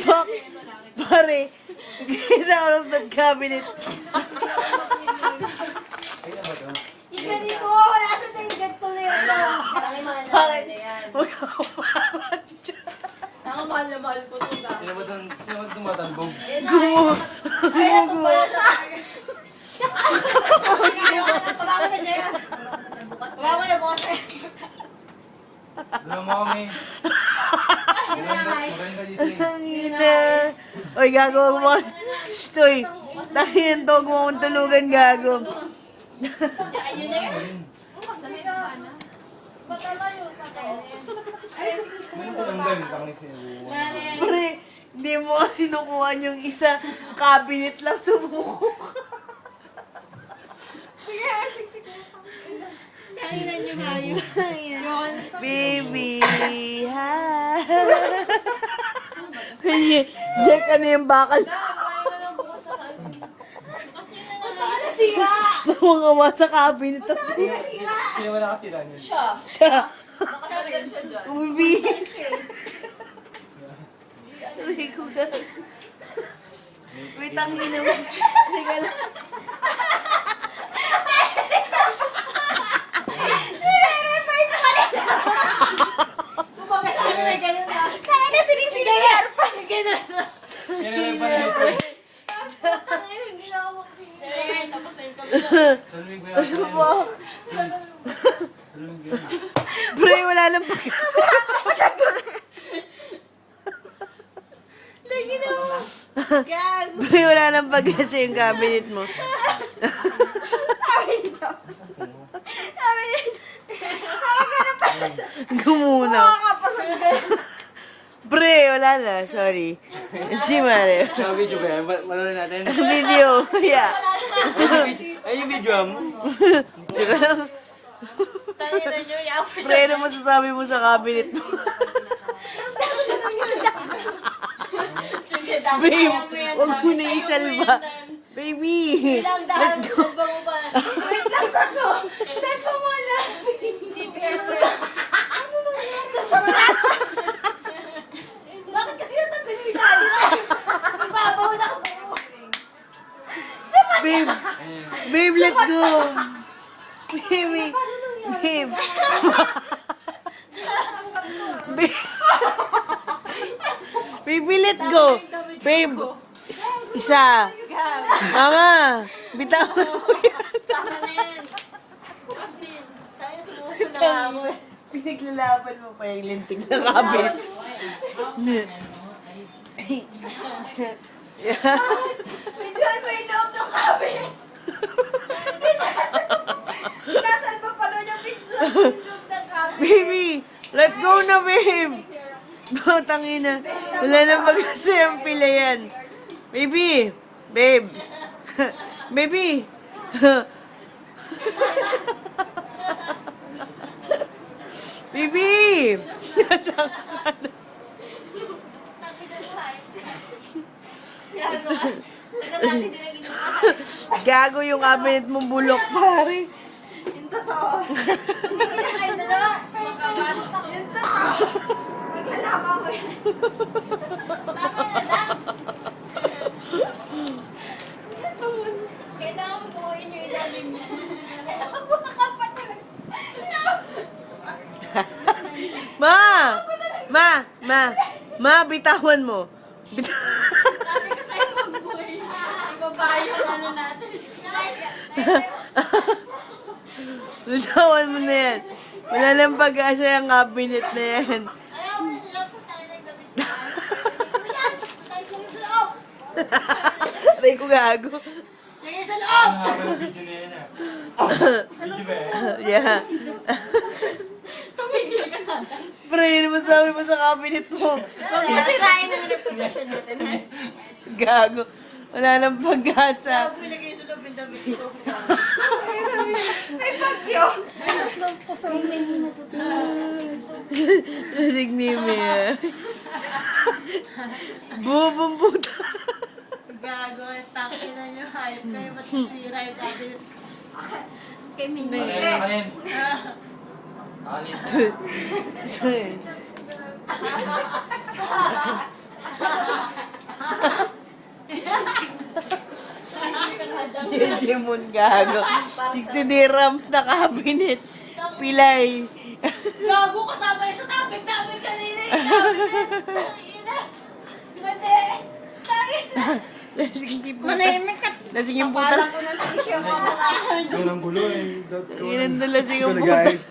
Fuck! Pare, get out of that cabinet. Hindi mo, wala sa tingin ganito na yun. Bakit? Huwag ka umawat dyan. Nakamahal na mahal ko ito. Sino ba tumatalbog? Gumugulo. Pababa na siya yan. Pababa na bukas na. Dala mo kami. Maganda dito eh. Ang ina. Oy, gago, huwag mo. Stoy. Takin to, huwag mo akong tulugan, gago. Ayun na yun. Ano ko lang ganun? Tangis sinubukan. Pare, hindi mo kasi sinukuhan yung isa. Cabinet lang sumuko ka. Kainan niyo kayo. Baby, hi. Jack, ano yung bakal? Sira! Namangama sa cabinet. Sino ba nakasira niyo? Siya. Nakasagal siya dyan. Umibihis. Aray ko gago. Wait, ang ina mo. Teka lang. Kumbaga sa akin may ganun na. Kaya na sinisigayan pa. Ganun na. Yan na lang pala ito. Hindi na ako makasigayan. Tapos na yung kami. Talwig ko Ano yan. ba? Talwig ko yan. Pre, wala lang pag-asa. Lagi na mo. Gago. Pre, wala lang pag-asa yung cabinet mo. Sabi nito. Sabi nito. Gumunaw. Makakapasok ka. Pre, wala na. Sorry. Si Mare. Sa video ba yan? Manonood natin? Video. Yeah. Ay, yung video mo. Tangin na nyo. Yawa siya. Pre, ano masasabi mo sa cabinet mo? Babe, wag mo na isalba. Baby, Ilang dahil salba mo ba? Wait lang, saan mo? Saan mo muna? Ano nangyari? Bakit kasi natanggal yung ilalim? Ibabaw na ako. babe, babe, let go. Baby, babe. Babe. Baby, let go. Babe, isa. Mama, bitawan mo yan. Tama na yan. Bukas din. Kaya sumuko na ako eh. Pinaglalaban mo pa yung linting na cabinet. Bigyan mo yung loob ng cabinet. Nasaan ba pala yung picture yung loob ng cabinet? Baby, let go na, babe. Tangina. Wala na mag-asa yung pila yan. Baby, babe. Baby. Baby! Nasaan ka na? Gago yung cabinet mo bulok, pare. Yung totoo. Hindi na kayo dalawa. Yung totoo. Maghalaman ko yan. Tama na lang. Kailangan mo buuin yung ilalim niya. Ma, bitawan mo. Sabi ko sa'yo magbuhay. Ibabayo yung ano natin. Bitawan mo na yan. Wala lang pag-asa yung cabinet na yan. Ayaw mo sila po tayo ng damit na. Yan! Tayo sa loob! Aray ko gago. Lagay sa loob! Ang haba ng video na yan ah. Video ba yan? Yeah. Tumigil ka na. Pre, ano masabi mo sa cabinet mo? Huwag mo sirain ang reputation natin, ha? Gago. Wala nang pag-asa. Huwag mo ilagay sa loob yung damit ko. May bagyo! May natutunan. Lasig ni Mia. Bubong puta. Gago, taki na nyo. Hype kayo. Ba't sira yung cabinet? Kay Minnie. Kanin. Kanin. JJ Moon gago. 60 dirhams na cabinet. Pilay. Gago kasama yung sa topic namin kanina. Ina! Kasi, Lasing puta. manahimik ka. Lasing yung puta. Papalang ko ng tissue mo mga. Yun ang gulo eh. Lasing yung puta. Nag-ayos.